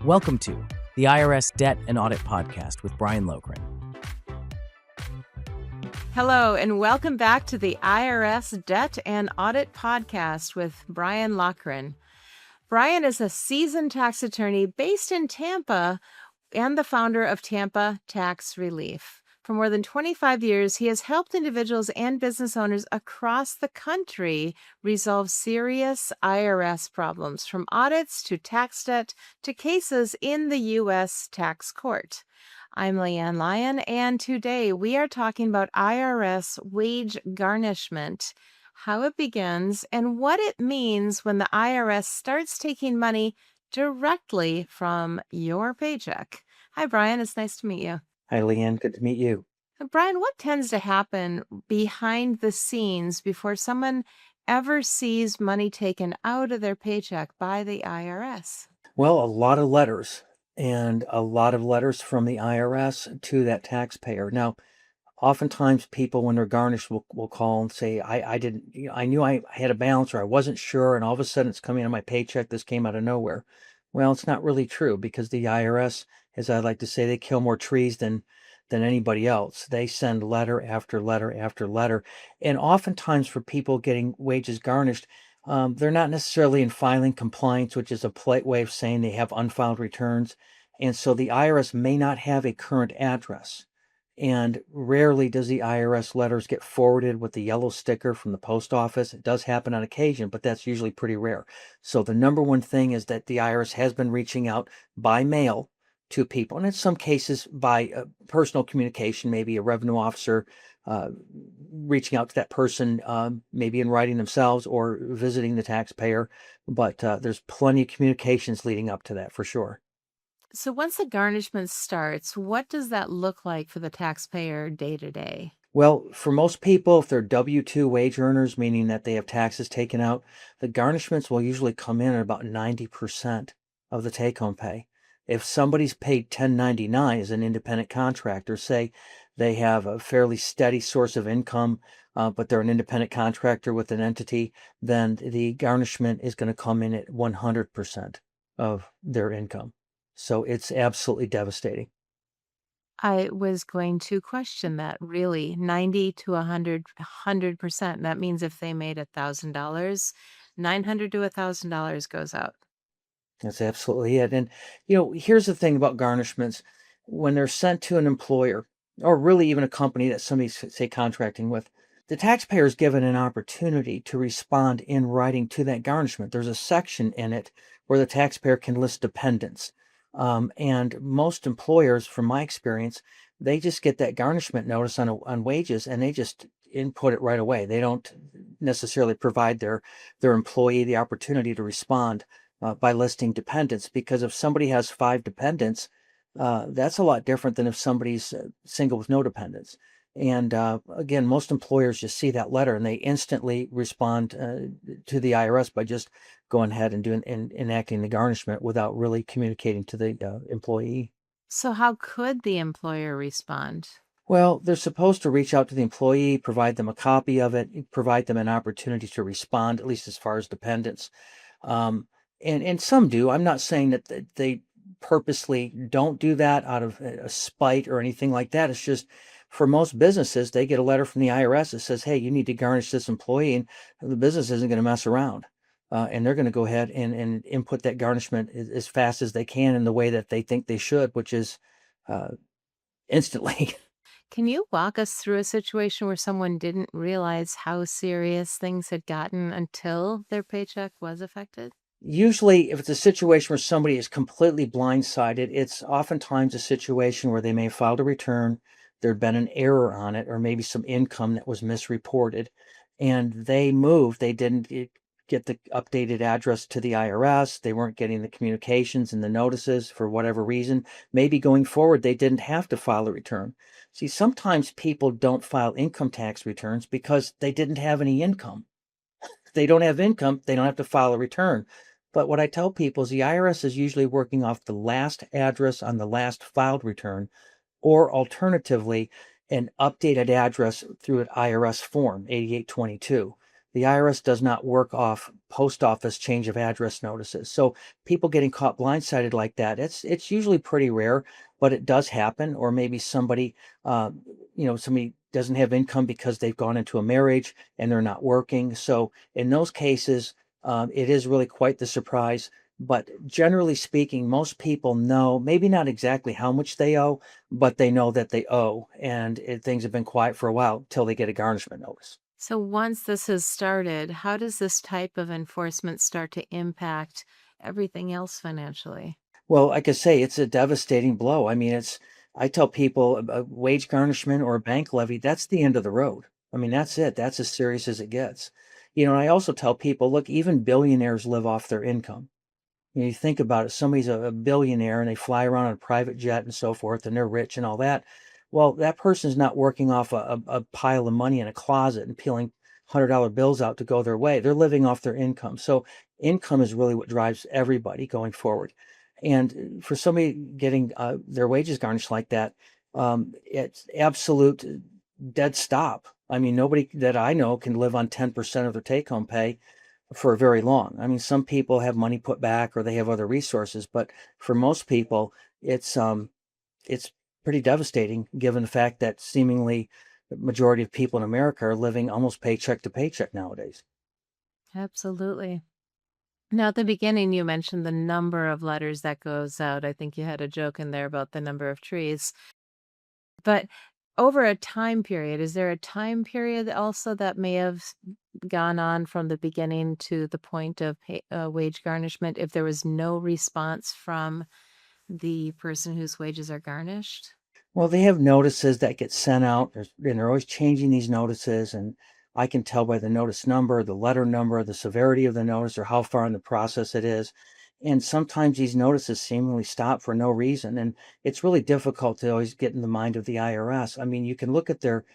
Welcome to the IRS Debt and Audit Podcast with Brian Loughrin. Hello, and welcome back to the IRS Debt and Audit Podcast with Brian Loughrin. Brian is a seasoned tax attorney based in Tampa and the founder of Tampa Tax Relief. For more than 25 years, he has helped individuals and business owners across the country resolve serious IRS problems, from audits to tax debt to cases in the U.S. tax court. I'm LeAnn Lyon, and today we are talking about IRS wage garnishment, how it begins, and what it means when the IRS starts taking money directly from your paycheck. Hi, Brian. It's nice to meet you. Hi, LeAnn. Good to meet you. Brian, what tends to happen behind the scenes before someone ever sees money taken out of their paycheck by the IRS? Well, a lot of letters, and a lot of letters from the IRS to that taxpayer. Now, oftentimes people, when they're garnished, will call and say, I knew I had a balance, or I wasn't sure, and all of a sudden it's coming out of my paycheck. This came out of nowhere. Well, it's not really true, because the IRS, as I like to say, they kill more trees than anybody else. They send letter after letter after letter. And oftentimes for people getting wages garnished, they're not necessarily in filing compliance, which is a polite way of saying they have unfiled returns. And so the IRS may not have a current address. And rarely does the IRS letters get forwarded with the yellow sticker from the post office. It does happen on occasion, but that's usually pretty rare. So the number one thing is that the IRS has been reaching out by mail to people, and in some cases by personal communication, maybe a revenue officer reaching out to that person, maybe in writing themselves or visiting the taxpayer. But there's plenty of communications leading up to that, for sure. So once the garnishment starts, what does that look like for the taxpayer day to day? Well, for most people, if they're W-2 wage earners, meaning that they have taxes taken out, the garnishments will usually come in at about 90% of the take-home pay. If somebody's paid 1099 as an independent contractor, say they have a fairly steady source of income, but they're an independent contractor with an entity, then the garnishment is going to come in at 100% of their income. So it's absolutely devastating. I was going to question that, really. 90 to 100%. That means if they made $1,000, $900 to $1,000 goes out. That's absolutely it. And, here's the thing about garnishments. When they're sent to an employer, or really even a company that somebody's, say, contracting with, the taxpayer is given an opportunity to respond in writing to that garnishment. There's a section in it where the taxpayer can list dependents. And most employers, from my experience, they just get that garnishment notice on wages, and they just input it right away. They don't necessarily provide their employee the opportunity to respond by listing dependents, because if somebody has 5 dependents, that's a lot different than if somebody's single with no dependents. And again, most employers just see that letter and they instantly respond to the IRS by just going ahead and enacting the garnishment without really communicating to the employee. So how could the employer respond? Well, they're supposed to reach out to the employee, provide them a copy of it, provide them an opportunity to respond, at least as far as dependents. And some do. I'm not saying that they purposely don't do that out of a spite or anything like that. It's just, for most businesses, they get a letter from the IRS that says, hey, you need to garnish this employee, and the business isn't going to mess around. And they're going to go ahead and input that garnishment as fast as they can in the way that they think they should, which is instantly. Can you walk us through a situation where someone didn't realize how serious things had gotten until their paycheck was affected? Usually, if it's a situation where somebody is completely blindsided, it's oftentimes a situation where they may have filed a return, there'd been an error on it, or maybe some income that was misreported, and they moved. They didn't get the updated address to the IRS. They weren't getting the communications and the notices for whatever reason. Maybe going forward, they didn't have to file a return. See, sometimes people don't file income tax returns because they didn't have any income. If they don't have income, they don't have to file a return. But what I tell people is the IRS is usually working off the last address on the last filed return, or alternatively, an updated address through an IRS form 8822. the IRS does not work off post office change of address notices. So people getting caught blindsided like that, it's usually pretty rare, but it does happen. Or maybe somebody, uh, somebody doesn't have income because they've gone into a marriage and they're not working. So in those cases, it is really quite the surprise. But generally speaking, most people know, maybe not exactly how much they owe, but they know that they owe, and things have been quiet for a while till they get a garnishment notice. So once this has started, how does this type of enforcement start to impact everything else financially? Well, like I say, it's a devastating blow. I mean, I tell people a wage garnishment or a bank levy, that's the end of the road. I mean, that's it. That's as serious as it gets. And I also tell people, look, even billionaires live off their income. You think about it, somebody's a billionaire and they fly around on a private jet and so forth, and they're rich and all that. Well, that person's not working off a pile of money in a closet and peeling $100 bills out to go their way. They're living off their income. So income is really what drives everybody going forward. And for somebody getting their wages garnished like that, it's absolute dead stop. I mean, nobody that I know can live on 10% of their take home pay for very long. I mean, some people have money put back or they have other resources, but for most people, it's pretty devastating given the fact that seemingly the majority of people in America are living almost paycheck to paycheck nowadays. Absolutely. Now, at the beginning, you mentioned the number of letters that goes out. I think you had a joke in there about the number of trees. But over a time period, is there a time period also that may have gone on from the beginning to the point of wage garnishment if there was no response from the person whose wages are garnished? Well, they have notices that get sent out, and they're always changing these notices. And I can tell by the notice number, the letter number, the severity of the notice, or how far in the process it is. And sometimes these notices seemingly stop for no reason. And it's really difficult to always get in the mind of the IRS. I mean, you can look at their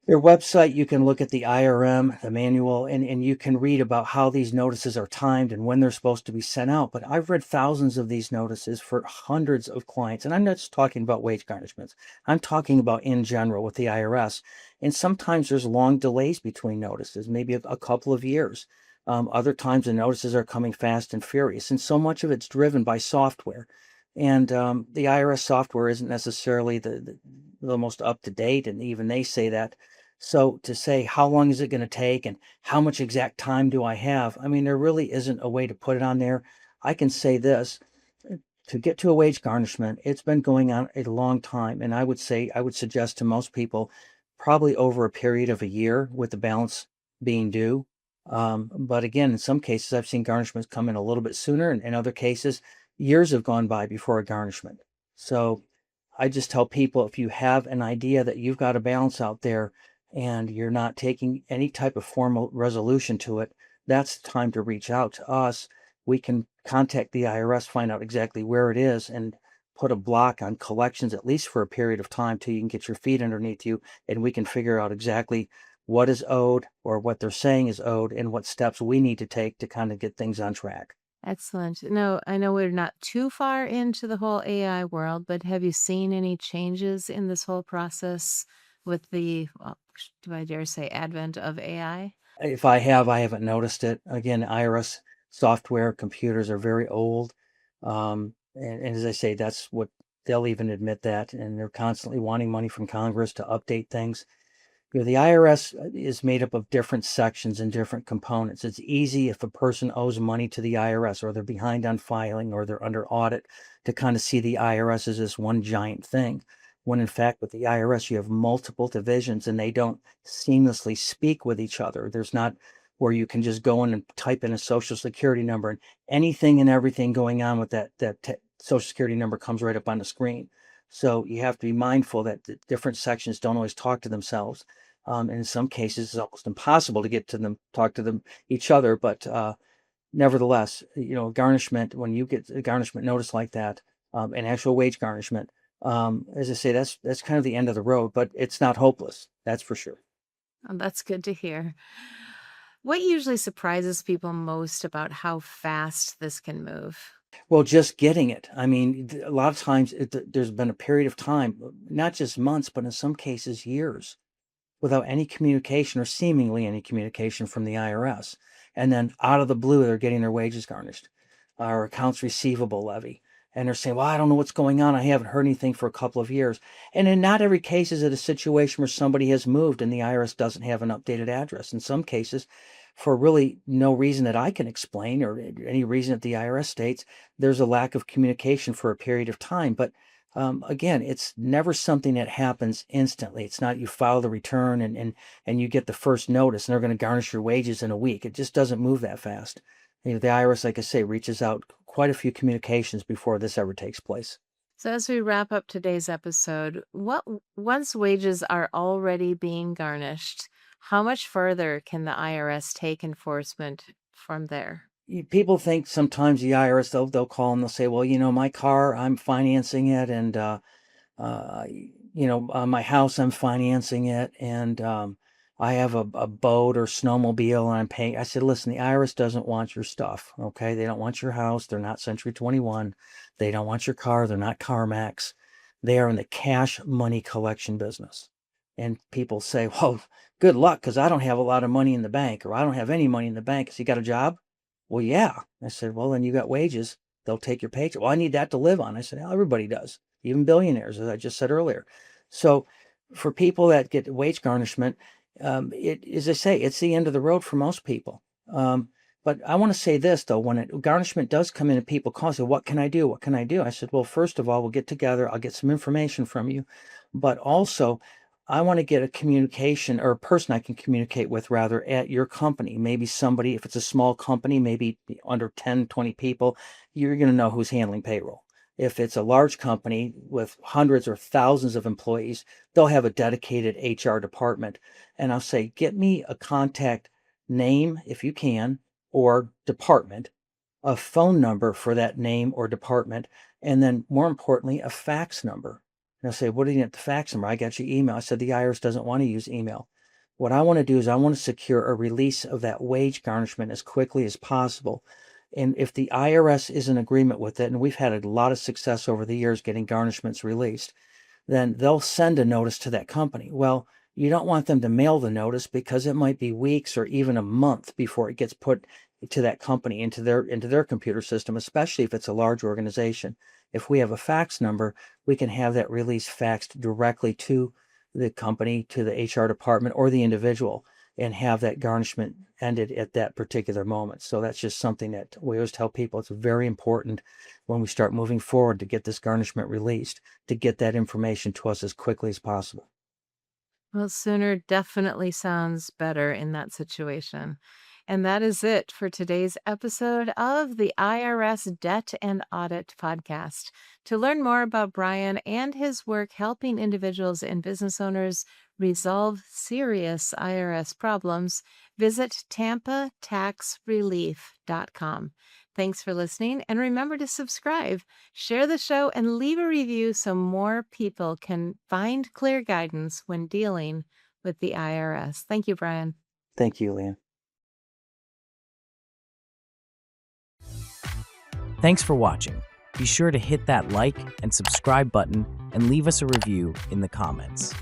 website, you can look at the IRM, the manual, and you can read about how these notices are timed and when they're supposed to be sent out. But I've read thousands of these notices for hundreds of clients. And I'm not just talking about wage garnishments. I'm talking about in general with the IRS. And sometimes there's long delays between notices, maybe a couple of years. Other times the notices are coming fast and furious. And so much of it's driven by software. And the IRS software isn't necessarily the most up to date. And even they say that. So to say how long is it going to take and how much exact time do I have? I mean, there really isn't a way to put it on there. I can say this, to get to a wage garnishment, it's been going on a long time. And I would suggest to most people probably over a period of a year with the balance being due. But again, in some cases, I've seen garnishments come in a little bit sooner. And in other cases, years have gone by before a garnishment. So I just tell people, if you have an idea that you've got a balance out there and you're not taking any type of formal resolution to it, that's the time to reach out to us. We can contact the IRS, find out exactly where it is, and put a block on collections, at least for a period of time till you can get your feet underneath you, and we can figure out exactly what is owed or what they're saying is owed and what steps we need to take to kind of get things on track. Excellent. No, I know we're not too far into the whole AI world, but have you seen any changes in this whole process with the, well, do I dare say, advent of AI? If I have, I haven't noticed it. Again, IRS software computers are very old. And as I say, that's what they'll even admit that. And they're constantly wanting money from Congress to update things. The IRS is made up of different sections and different components. It's easy if a person owes money to the IRS or they're behind on filing or they're under audit to kind of see the IRS as this one giant thing. When in fact, with the IRS, you have multiple divisions and they don't seamlessly speak with each other. There's not where you can just go in and type in a social security number and anything and everything going on with that social security number comes right up on the screen. So you have to be mindful that the different sections don't always talk to themselves. And in some cases, it's almost impossible to get to them, talk to them each other. But nevertheless, garnishment, when you get a garnishment notice like that, an actual wage garnishment, as I say, that's kind of the end of the road, but it's not hopeless. That's for sure. Oh, that's good to hear. What usually surprises people most about how fast this can move? Well, just getting it. I mean, a lot of times there's been a period of time, not just months, but in some cases years without any communication or seemingly any communication from the IRS. And then out of the blue, they're getting their wages garnished or accounts receivable levy. And they're saying, well, I don't know what's going on. I haven't heard anything for a couple of years. And in not every case is it a situation where somebody has moved and the IRS doesn't have an updated address. In some cases, for really no reason that I can explain or any reason that the IRS states, there's a lack of communication for a period of time. But again, it's never something that happens instantly. It's not you file the return and you get the first notice and they're going to garnish your wages in a week. It just doesn't move that fast. The IRS, like I say, reaches out quite a few communications before this ever takes place. So, as we wrap up today's episode, once wages are already being garnished, how much further can the IRS take enforcement from there? People think sometimes the IRS, they'll call and they'll say, well, my car, I'm financing it, and my house, I'm financing it, and I have a boat or snowmobile and I'm paying. I said, listen, the IRS doesn't want your stuff, okay? They don't want your house. They're not Century 21. They don't want your car. They're not CarMax. They are in the cash money collection business. And people say, well, good luck, because I don't have a lot of money in the bank, or I don't have any money in the bank. So you got a job? Well, yeah. I said, well, then you got wages. They'll take your paycheck. Well, I need that to live on. I said, well, everybody does, even billionaires, as I just said earlier. So for people that get wage garnishment, as I say, it's the end of the road for most people. But I want to say this, though, when garnishment does come in and people call and say, what can I do? What can I do? I said, well, first of all, we'll get together. I'll get some information from you. But also, I want to get a communication or a person I can communicate with rather at your company. Maybe somebody, if it's a small company, maybe under 10, 20 people, you're going to know who's handling payroll. If it's a large company with hundreds or thousands of employees, they'll have a dedicated HR department. And I'll say, get me a contact name, if you can, or department, a phone number for that name or department, and then more importantly, a fax number. And I'll say, what do you need the fax number? I got your email. I said, the IRS doesn't want to use email. What I want to do is I want to secure a release of that wage garnishment as quickly as possible. And if the IRS is in agreement with it, and we've had a lot of success over the years getting garnishments released, then they'll send a notice to that company. Well, you don't want them to mail the notice because it might be weeks or even a month before it gets put to that company into their computer system, especially if it's a large organization. If we have a fax number, we can have that release faxed directly to the company, to the HR department, or the individual, and have that garnishment ended at that particular moment. So that's just something that we always tell people. It's very important when we start moving forward to get this garnishment released, to get that information to us as quickly as possible. Well, sooner definitely sounds better in that situation. And that is it for today's episode of the IRS Debt and Audit podcast. To learn more about Brian and his work helping individuals and business owners resolve serious IRS problems, visit TampaTaxRelief.com. Thanks for listening, and remember to subscribe, share the show, and leave a review so more people can find clear guidance when dealing with the IRS. Thank you, Brian. Thank you, LeAnn. Thanks for watching. Be sure to hit that like and subscribe button and leave us a review in the comments.